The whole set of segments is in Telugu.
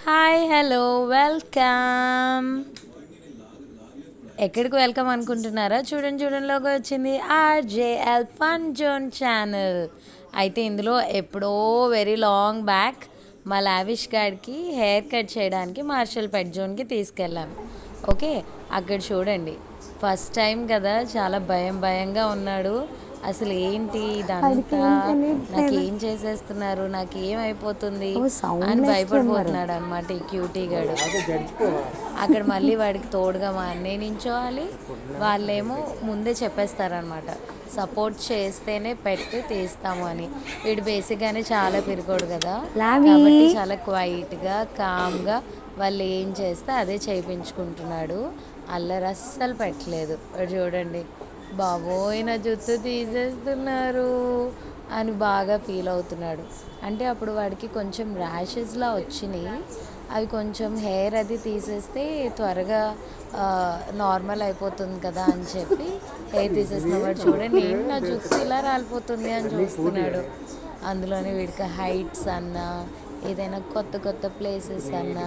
Hi hello welcome. ఎక్కడికి వెల్కమ్ అనుకుంటున్నారా? చూడండి చూడండిలోకి వచ్చింది ఆర్జేఎల్ ఫన్ జోన్ ఛానల్. అయితే ఇందులో ఎప్పుడో వెరీ లాంగ్ బ్యాక్ మా లావిష్ గాడికి హెయిర్ కట్ చేయడానికి మార్షల్ పెట్ జోన్కి తీసుకెళ్ళాను. ఓకే, అక్కడ చూడండి, ఫస్ట్ టైం కదా, చాలా భయం భయంగా ఉన్నాడు. అసలు ఏంటి ఇదంతా, నాకేం చేసేస్తున్నారు, నాకేమైపోతుంది అని భయపడిపోతున్నాడు అనమాట ఈ క్యూటీ గడు. అక్కడ మళ్ళీ వాడికి తోడుగా మా అన్నయ్య నించోవాలి. వాళ్ళేమో ముందే చెప్పేస్తారనమాట, సపోర్ట్ చేస్తేనే పెట్టి తీస్తాము అని. వీడు బేసిక్గానే చాలా పిరికోడు కదా, కాబట్టి చాలా క్వైట్గా కామ్గా వాళ్ళు ఏం చేస్తే అదే చేయించుకుంటున్నాడు. అల్లరి అస్సలు పెట్టలేదు. వాడు చూడండి, బాబోయ్ నా జుత్తు తీసేస్తున్నారు అని బాగా ఫీల్ అవుతున్నాడు. అంటే అప్పుడు వాడికి కొంచెం ర్యాషెస్లా వచ్చినాయి. అవి కొంచెం హెయిర్ అది తీసేస్తే త్వరగా నార్మల్ అయిపోతుంది కదా అని చెప్పి హెయిర్ తీసేస్తున్నాడు. వాడు చూడండి, నేను నా జుత్తు ఇలా రాలిపోతుంది అని చూస్తున్నాడు. అందులోనే వీడికి హైట్స్ అన్నా ఏదైనా కొత్త కొత్త ప్లేసెస్ అన్నా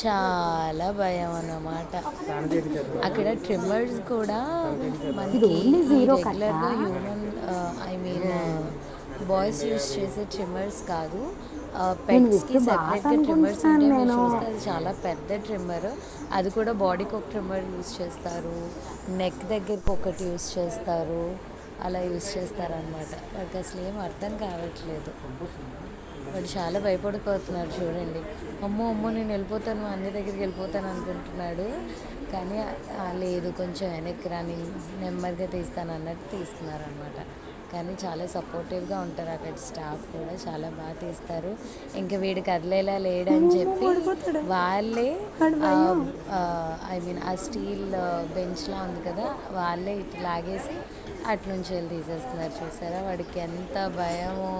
చాలా భయం అన్నమాట. అక్కడ ట్రిమ్మర్స్ కూడా మనకి రెగ్యులర్గా human I mean boys use చేసే ట్రిమ్మర్స్ కాదు, పెట్స్కి సెపరేట్గా ట్రిమ్మర్స్ ఉంటే మీరు చూస్తే అది చాలా పెద్ద ట్రిమ్మర్. అది కూడా బాడీకి ఒక ట్రిమ్మర్ యూస్ చేస్తారు, నెక్ దగ్గరికి ఒకటి యూస్ చేస్తారు, అలా యూస్ చేస్తారనమాట. వాడికి అసలు ఏం అర్థం కావట్లేదు. వాడు చాలా భయపడిపోతున్నాడు చూడండి. అమ్మో అమ్మో నేను వెళ్ళిపోతాను, మా అన్ని దగ్గరికి వెళ్ళిపోతాను అనుకుంటున్నాడు. కానీ లేదు, కొంచెం వెనక్కి రాని, నెమ్మదిగా తీస్తాను అన్నట్టు తీస్తున్నారు అనమాట. కానీ చాలా సపోర్టివ్గా ఉంటారు అక్కడ స్టాఫ్ కూడా, చాలా బాగా తీస్తారు. ఇంకా వీడు కదిలేలా లేడని చెప్పి వాళ్ళే ఐ మీన్ ఆ స్టీల్ బెంచ్లా ఉంది కదా, వాళ్ళే ఇటు లాగేసి అటు నుంచి వెళ్ళి తీసేస్తున్నారు. చూసారా వాడికి ఎంత భయమో,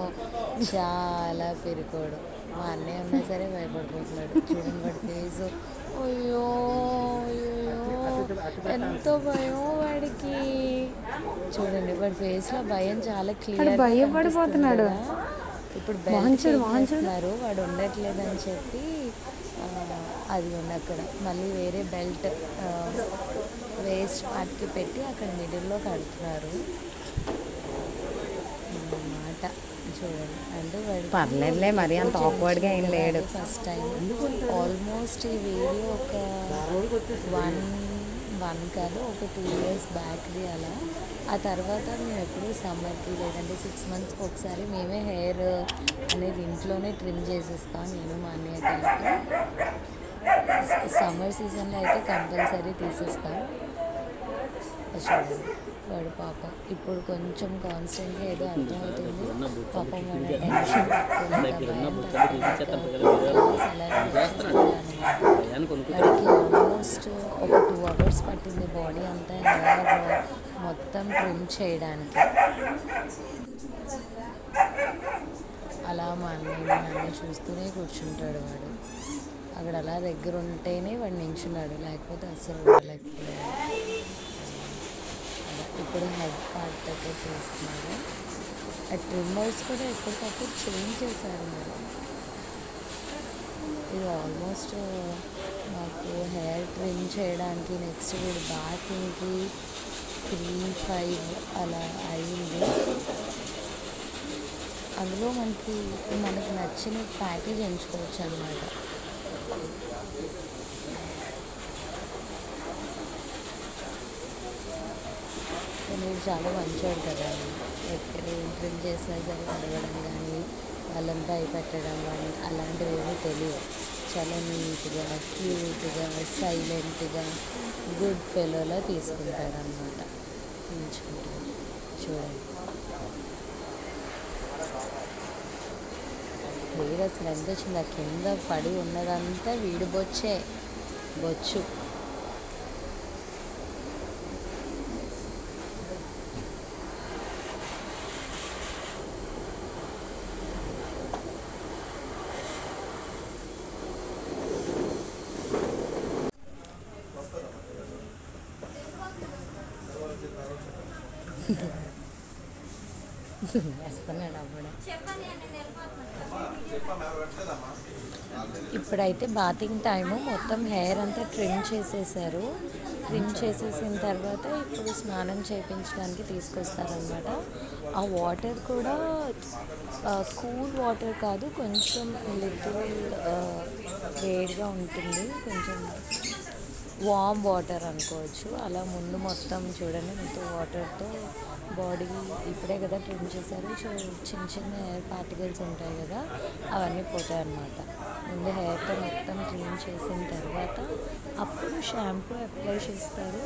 చాలా పిరికోడు. మా అన్నయ్య ఉన్నా సరే భయపడిపోతున్నాడు. చూడండి వాడి ఫేసు, అయ్యో అయ్యో ఎంతో భయం వాడికి. చూడండి వాడి ఫేస్లో భయం చాలా క్లియర్ భయపడిపోతున్నాడు. ఇప్పుడు బెల్ట్ చేస్తున్నారు, వాడు ఉండట్లేదని చెప్పి అది ఉంది అక్కడ. మళ్ళీ వేరే బెల్ట్ వేస్ట్ పార్ట్కి పెట్టి అక్కడ మిడిల్లో కడుతున్నారు అన్నమాట. చూడండి, అంటే వాడు పర్లేదులే, మరి అంత ఆక్వర్డ్గా ఏం లేడు. ఫస్ట్ టైం ఆల్మోస్ట్ ఈ వీడియో ఒక వన్ కాదు, ఒక 2 years బ్యాక్ది అలా. ఆ తర్వాత మేము ఎప్పుడు సమ్మర్కి లేదంటే 6 monthsకి ఒకసారి మేమే హెయిర్ అనేది ఇంట్లోనే ట్రిమ్ చేసేస్తాం, నేను మా అన్నయ్య కలిపి. సమ్మర్ సీజన్లో అయితే కంపల్సరీ తీసేస్తాం. చూడండి వాడు పాపం ఇప్పుడు కొంచెం కాన్స్టెంట్గా ఏదో అర్థమవుతుంది. పాపం వాడు టెన్షన్ వాడికి ఆల్మోస్ట్ ఒక 2 hours పట్టింది బాడీ అంతా హెయిర్ మొత్తం ట్రిమ్ చేయడానికి. అలా మా అన్నయ్య చూస్తూనే కూర్చుంటాడు వాడు. అక్కడ అలా దగ్గర ఉంటేనే వాడు నించున్నాడు, లేకపోతే అస్సలు ఉండలేకపోయాడు. ఇప్పుడు హెడ్ పార్ట్ దగ్గర చేస్తున్నారు. ఆ ట్రిమ్మర్స్ కూడా ఎప్పటికప్పుడు చేంజ్ చేశారు మరి. ఇది ఆల్మోస్ట్ మాకు హెయిర్ ట్రిమ్ చేయడానికి నెక్స్ట్ వీడు బాతింగ్కి 3-5 అలా అయింది. అందులో మనకి నచ్చిన ప్యాకేజ్ ఎంచుకోవచ్చు అన్నమాట. వీడు చాలా మంచివాడు కదా, ఎక్కడ ట్రిమ్ చేసినా సరే అడగడం కానీ వాళ్ళని భయపెట్టడం కానీ అలాంటివి ఏమీ తెలియదు. చాలా నీట్గా క్యూట్గా సైలెంట్గా గుడ్ ఫెలోలా తీసుకుంటాడు అన్నమాట. తీయించుకుంటాడు. చూడండి హెయిర్ అసలు ఎంత వచ్చింది, ఆ కింద పడి ఉన్నదంతా వీడి బొచ్చు. వస్తున్నాడు అప్పుడు. ఇప్పుడైతే బాతింగ్ టైము, మొత్తం హెయిర్ అంతా ట్రిమ్ చేసేసారు. ట్రిమ్ చేసేసిన తర్వాత ఇప్పుడు స్నానం చేయించడానికి తీసుకొస్తారనమాట. ఆ వాటర్ కూడా కూల్ వాటర్ కాదు, కొంచెం లిటిల్ వేడిగా ఉంటుంది, కొంచెం వామ్ వాటర్ అనుకోవచ్చు. అలా ముందు మొత్తం చూడండి, మొత్తం వాటర్తో బాడీ ఇప్పుడే కదా ట్రిమ్ చేశారు, సో చిన్న చిన్న హెయిర్ పార్టికల్స్ ఉంటాయి కదా, అవన్నీ పోతాయి అన్నమాట. ముందు హెయిర్తో మొత్తం క్లీన్ చేసిన తర్వాత అప్పుడు షాంపూ అప్లై చేస్తారు.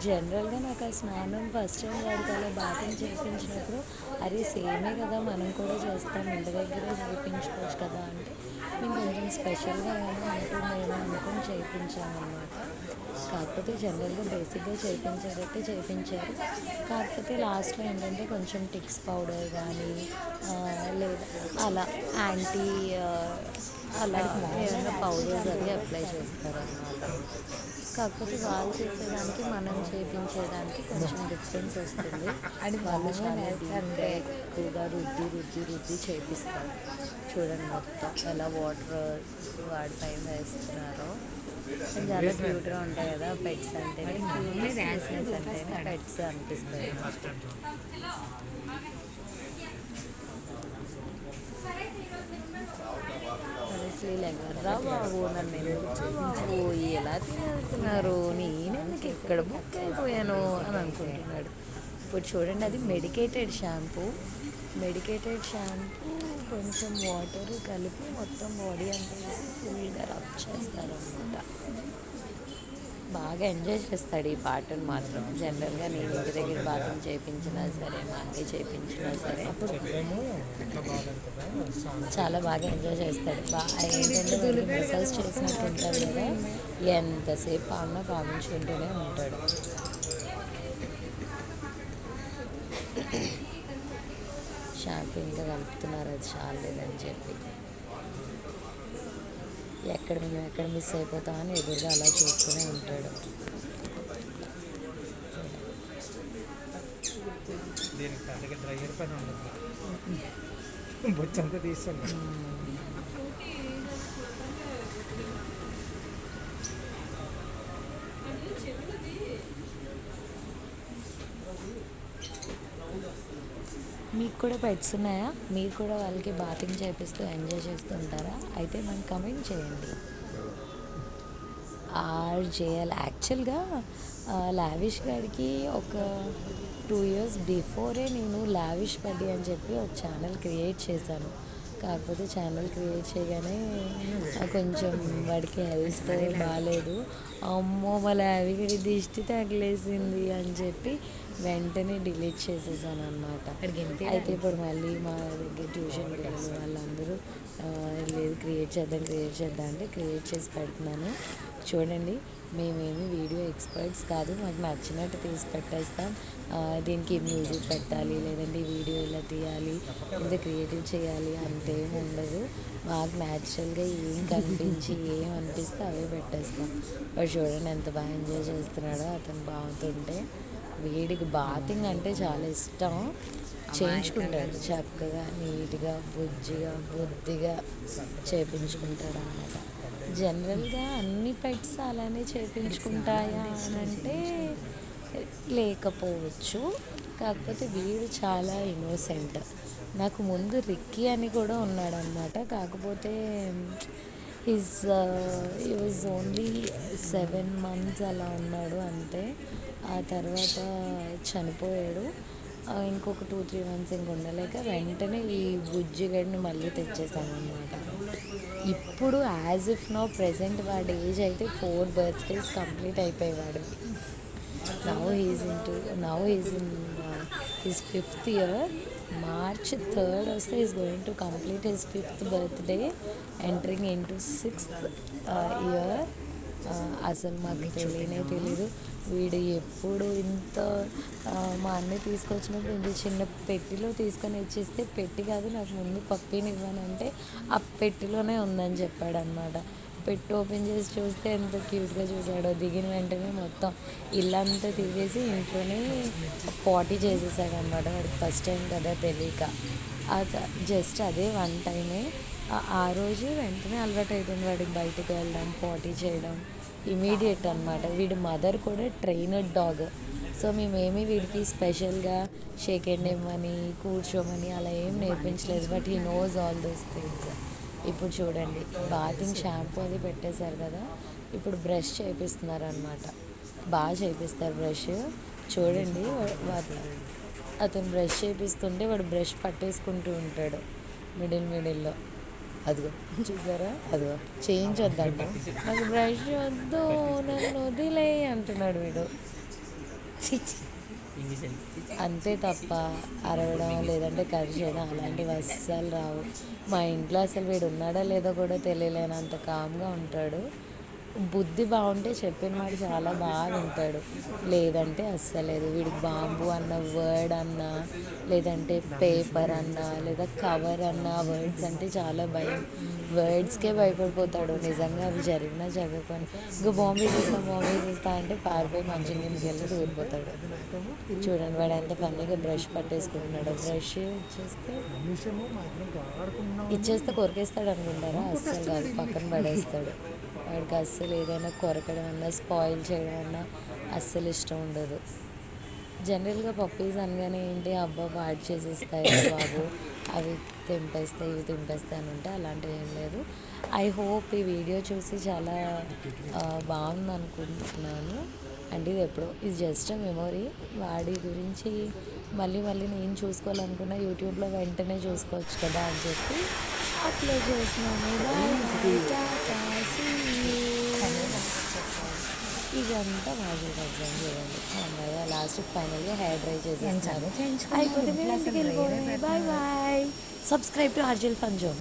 జనరల్గా నాకు ఆ స్నానం ఫస్ట్ టైం వాడికి అలా బాతింగ్ చేయించినప్పుడు, అరే సేమే కదా మనం కూడా చేస్తాం, ఇంటి దగ్గరే చేయించుకోవచ్చు కదా అంటే, మేము కొంచెం స్పెషల్గా ఏమైనా ఉంటుందేమో అనుకుని చేయించామన్నమాట. కాకపోతే జనరల్గా బేసిక్గా చేయించేటట్టే చేయించారు. కాకపోతే లాస్ట్లో ఏంటంటే కొంచెం టిక్స్ పౌడర్ కానీ లేదా అలా యాంటీ అలా ఏమైనా పౌడర్స్ అవి అప్లై చేస్తారన్నమాట. కాకపోతే వాళ్ళు చేసేదానికి మనం చేయించేదానికి కొంచెం డిఫరెన్స్ వస్తుంది. అండ్ వాళ్ళు చాలా డీప్గా ఎక్కువగా రుద్ది రుద్ది రుద్ది చేపిస్తారు. చూడండి మొత్తం ఎలా వాటర్ వాడిపైన వేస్తున్నారో. చాలా క్యూట్గా ఉంటాయి కదా పెట్స్ అంటేనే, క్యూట్నెస్ అంటేనే పెట్స్ అనిపిస్తాయి. ఎవర్రా బాబు నన్ను బాబు ఎలా తినేస్తున్నారు, నేనెందుకు ఎక్కడ బుక్ అయిపోయాను అని అనుకుంటున్నాడు. ఇప్పుడు చూడండి, అది మెడికేటెడ్ షాంపూ. మెడికేటెడ్ షాంపూ కొంచెం వాటర్ కలిపి మొత్తం బాడీ అంతా వేసి ఫుల్గా రబ్ చేస్తారనమాట. బాగా ఎంజాయ్ చేస్తాడు ఈ పాటను మాత్రం. జనరల్గా నేను ఇంటి దగ్గర బాగా చేయించినా సరే, మా అన్నయ్య చేయించినా సరే చాలా బాగా ఎంజాయ్ చేస్తాడు. ఏంటంటే వీళ్ళు మసాజ్ చేసినట్టు ఉంటారు కదా, ఎంతసేపు అన్న కావించుకుంటూనే ఉంటాడు. షాంపూ ఇంకా కలుపుతున్నారు, అది చాలేదని చెప్పి. మేము ఎక్కడ మిస్ అయిపోతామని ఎదురుగా అలా చూస్తూనే ఉంటాడు. బొచ్చంతా తీసుకోండి. మీకు కూడా పెట్స్ ఉన్నాయా? మీరు కూడా వాళ్ళకి బాతింగ్ చేపిస్తూ ఎంజాయ్ చేస్తూ ఉంటారా? అయితే మనకి కమెంట్ చేయండి. ఆర్జేఎల్ యాక్చువల్గా లావిష్ గారికి ఒక 2 years బిఫోరే నేను లావిష్ బడ్డీ అని చెప్పి ఒక ఛానల్ క్రియేట్ చేశాను. కాకపోతే ఛానల్ క్రియేట్ చేయగానే కొంచెం వాడికి హెల్త్ బాగాలేదు, అమ్మో మా లావిగడి దిష్టి తగిలేసింది అని చెప్పి వెంటనే డిలీట్ చేసేసాను అనమాట. అయితే ఇప్పుడు మళ్ళీ మా దగ్గర ట్యూషన్ పిల్లలు వాళ్ళందరూ లేదు క్రియేట్ చేద్దాం అంటే క్రియేట్ చేసి పెడుతున్నాను. చూడండి, మేమేమి వీడియో ఎక్స్పర్ట్స్ కాదు, మాకు నచ్చినట్టు తీసి పెట్టేస్తాం. దీనికి మ్యూజిక్ పెట్టాలి, లేదంటే వీడియో ఇలా తీయాలి, ఇంత క్రియేటివ్ చేయాలి అంతేం ఉండదు. మాకు న్యాచురల్గా ఏం కనిపించి ఏం అనిపిస్తే అవే పెట్టేస్తాం. వాడు చూడండి ఎంత బాగా ఎంజాయ్ చేస్తున్నాడో అతను బాగుతుంటే. వీడికి బాతింగ్ అంటే చాలా ఇష్టం, చేయించుకుంటాడు చక్కగా నీట్గా బుద్ధిగా చేయించుకుంటాడు అన్నమాట. జనరల్గా అన్ని పెట్స్ అలానే చేయించుకుంటాయా అని అంటే లేకపోవచ్చు. కాకపోతే వీడు చాలా ఇన్నోసెంట్. నాకు ముందు రిక్కీ అని కూడా ఉన్నాడనమాట. కాకపోతే ఈ వాజ్ ఓన్లీ 7 months అలా ఉన్నాడు అంతే. ఆ తర్వాత చనిపోయాడు. ఇంకొక 2-3 months ఇంక ఉండలేక వెంటనే ఈ బుజ్జిగడిని మళ్ళీ తెచ్చేసామన్నమాట. ఇప్పుడు యాజ్ ఇఫ్ నో ప్రెజెంట్ వాడి ఏజ్ అయితే 4 birthdays కంప్లీట్ అయిపోయేవాడు. Now is in his 5th year. March 3rd వస్తే is going to complete his 5th birthday, entering into 6th year. అసలు మాకు తెలీదు వీడు ఎప్పుడు ఇంత. మా అన్నయ్య తీసుకొచ్చినప్పుడు ఇంత చిన్న పెట్టిలో తీసుకొని వచ్చేస్తే, పెట్టి కాదు నాకు ముందు పప్పీని ఇవ్వనంటే ఆ పెట్టిలోనే ఉందని చెప్పాడు అనమాట. పెట్టి ఓపెన్ చేసి చూస్తే ఎంత క్యూట్గా చూసాడో. దిగిన వెంటనే మొత్తం ఇల్లంతా తిరిగేసి ఇంట్లోనే పాటీ చేసేసాడు అనమాట. వాడికి ఫస్ట్ టైం కదా తెలియక. జస్ట్ అదే 1 time ఆ రోజు వెంటనే అలవాటు అయిపోయింది వాడికి బయటకు వెళ్ళడం పార్టీ చేయడం ఇమీడియట్ అనమాట. వీడి మదర్ కూడా ట్రైనర్ డాగ్. సో మేమేమి వీడికి స్పెషల్గా షేక్ హ్యాండ్ ఇవ్వమని కూర్చోమని అలా ఏం నేర్పించలేదు. But he knows all those things. ఇప్పుడు చూడండి బాతింగ్ షాంపూ అది పెట్టేశారు కదా, ఇప్పుడు బ్రష్ చేపిస్తున్నారు అనమాట. బాగా చేపిస్తారు బ్రష్. చూడండి అతను బ్రష్ చేపిస్తుంటే వాడు బ్రష్ పట్టేసుకుంటూ ఉంటాడు మిడిల్లో. అదిగో చూసారా, అదిగో చేయించొద్దంట. నాకు బ్రష్ వద్దు, నన్ను వదిలే అంటున్నాడు వీడు. అంతే తప్ప అరవడం లేదంటే కరిచేయడం అలాంటివి అస్సలు రావు. మా ఇంట్లో అసలు వీడు ఉన్నాడా లేదో కూడా తెలియలేనంత కామ్గా ఉంటాడు. బుద్ధి బాగుంటే చెప్పిన మాట చాలా బాగా వింటాడు, లేదంటే అస్సలేదు. వీడికి బాంబు అన్న వర్డ్ అన్నా లేదంటే పేపర్ అన్నా లేదా కవర్ అన్న వర్డ్స్ అంటే చాలా భయం. వర్డ్స్కే భయపడిపోతాడు నిజంగా. అవి జరిగినా జరగకొని ఇంకా బాంబే చేస్తా అంటే పారిపోయి మంచి కిందకి వెళ్ళి దూరిపోతాడు. చూడండి వాడు ఎంత ఫన్నీగా బ్రష్ పట్టేసుకుంటున్నాడు. బ్రష్ ఇచ్చేస్తే కొరికేస్తాడు అనుకుంటారా? అస్సలు కాదు, పక్కన పడేస్తాడు. వాడికి అస్సలు ఏదైనా కొరకడం అన్నా స్పాయిల్ చేయడం అన్నా అస్సలు ఇష్టం ఉండదు. జనరల్గా పప్పీస్ అనగానే ఏంటి, అబ్బా పాడు చేసేస్తాయి బాబు, అవి తెంపేస్తాయి ఇవి తెంపేస్తాయి అని ఉంటే అలాంటివి ఏం లేదు. ఐ హోప్ ఈ వీడియో చూసి చాలా బాగుంది అనుకుంటున్నాను. అంటే ఇది జస్ట్ మెమొరీ. వాడి గురించి మళ్ళీ నేను చూసుకోవాలనుకున్న యూట్యూబ్లో వెంటనే చూసుకోవచ్చు కదా అని చెప్పి అప్లోడ్ చేసినాను. ఇదంతా మ్యాజిక్ ఎగ్జామ్ చూడండి. అన్నయ్య లాస్ట్ ఫైనల్గా హెయిర్ డ్రై చేసేసాను. అయిపోతే మేము ఇంటికి వెళ్ళిపోవాలి. Bye bye. సబ్స్క్రైబ్ టు ఆర్జెల్ ఫన్ జోన్.